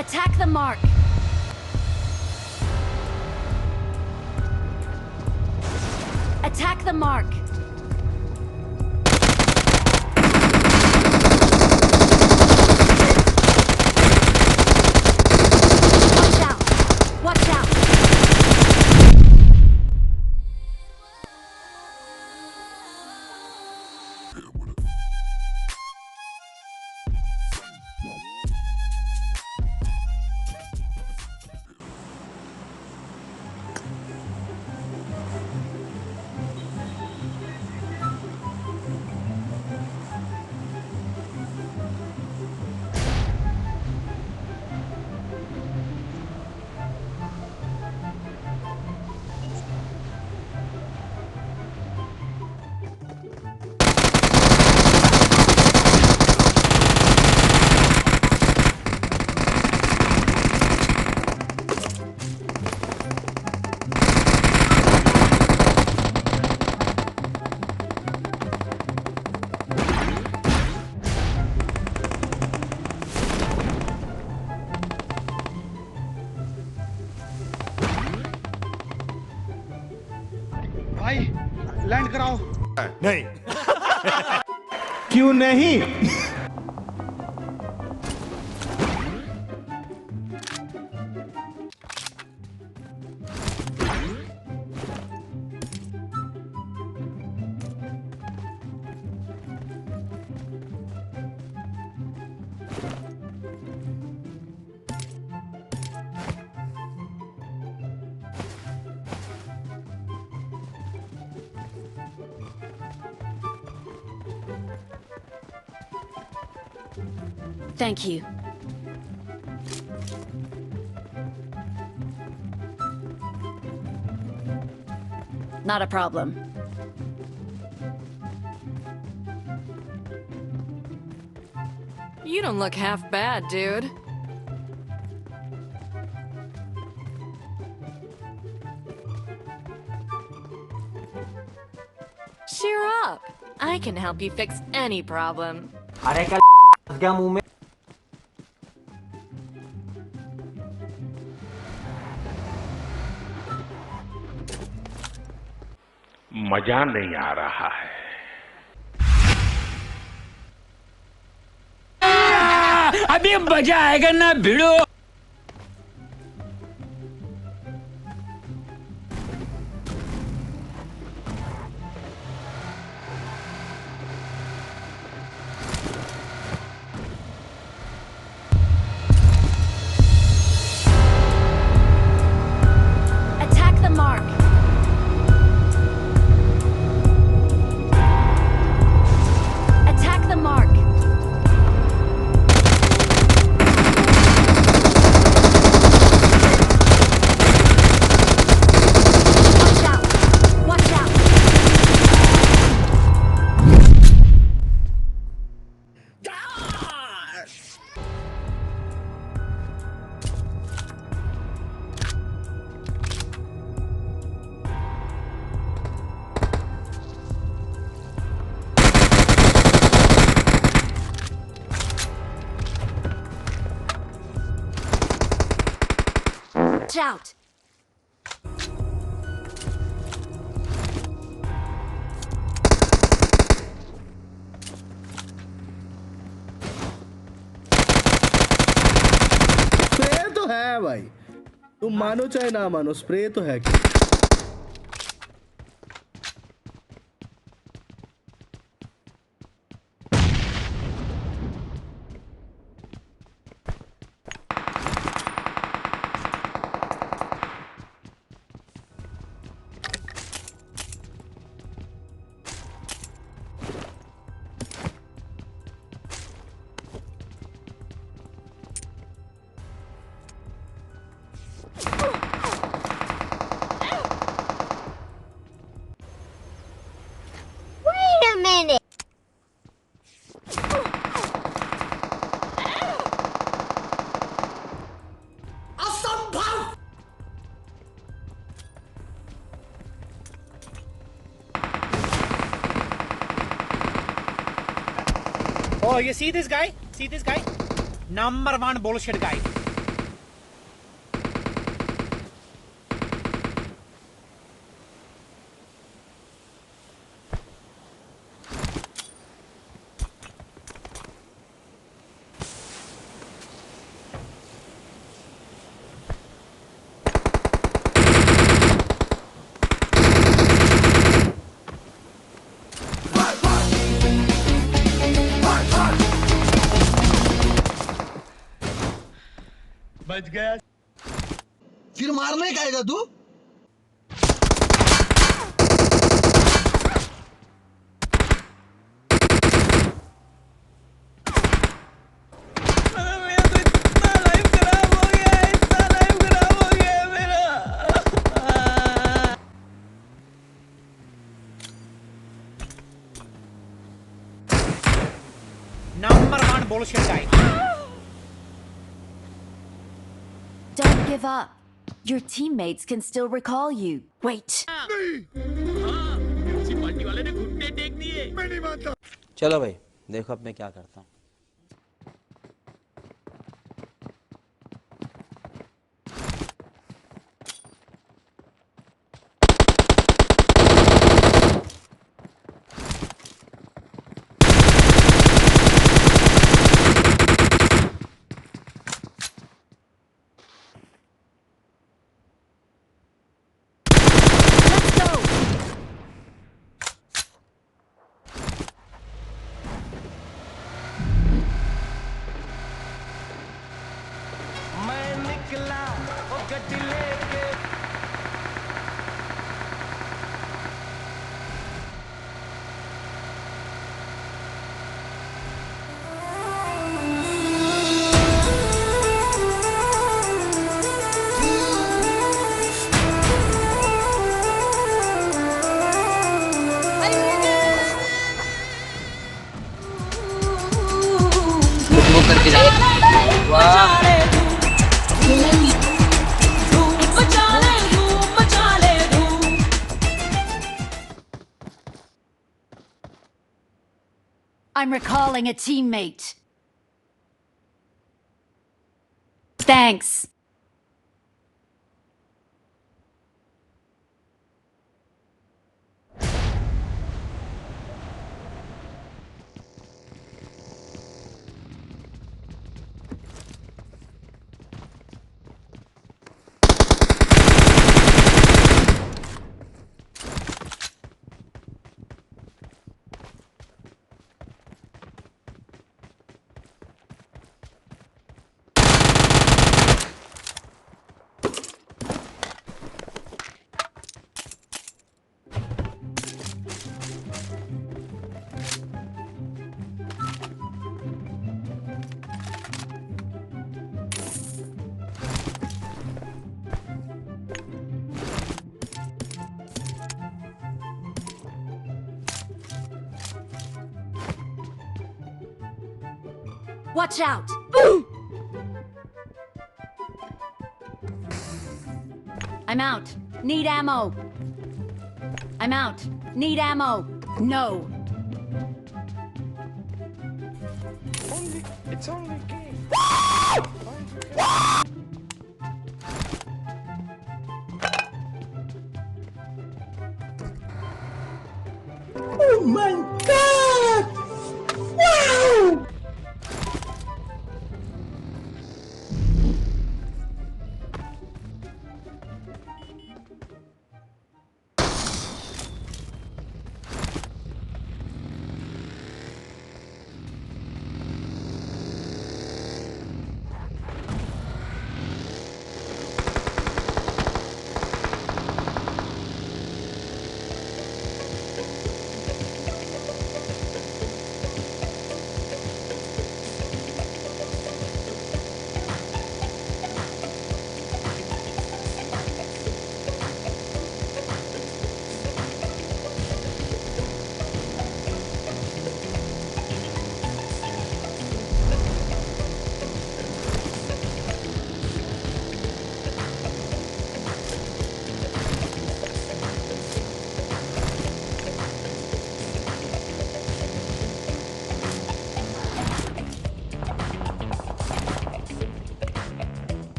Attack the mark. Attack the mark. Watch out. Watch out. भाई land कराओ। नहीं। क्यों नहीं? Thank you. Not a problem. You don't look half bad, dude. Cheer up. I can help you fix any problem. अरे क्या गया मुंह में? मजा नहीं आ रहा है। अभी मजा आएगा ना भिड़ो। Attack the mark. Attack the mark. Watch out. Watch out. Watch out. Spray तो है भाई, तुम मानो चाहे ना मानो, स्प्रे तो है। Wait a minute. Oh, you see this guy? See this guy? Number one bullshit guy. फिर मारने का आएगा तू? Number one bullshit guy. Don't give up. Your teammates can still recall you. Wait. चलो भाई देखो अब मैं क्या करता हूँ. Let's go. I'm recalling a teammate. Thanks. Watch out! I'm out. Need ammo. I'm out. Need ammo. No. It's only a game. Oh my God! Wow!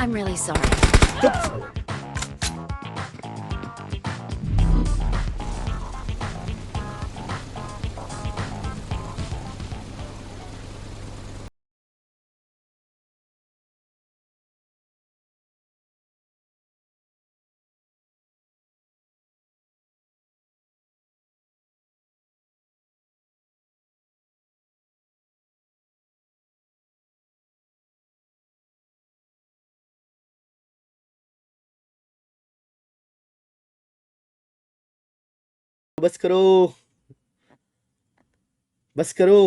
I'm really sorry. बस करो, बस करो।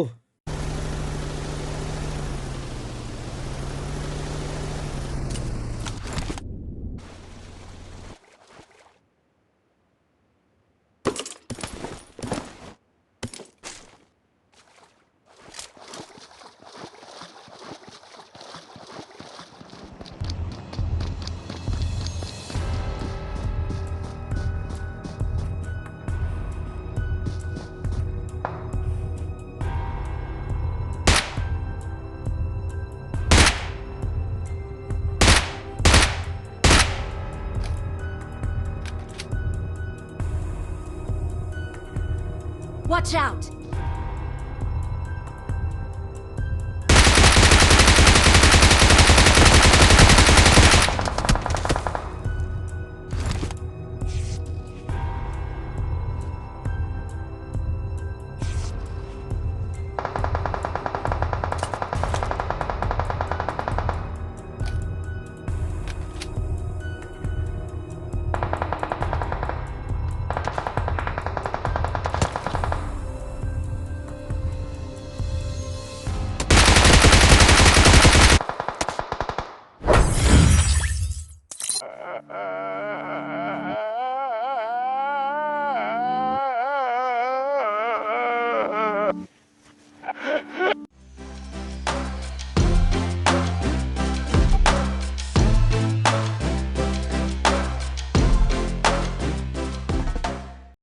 Watch out!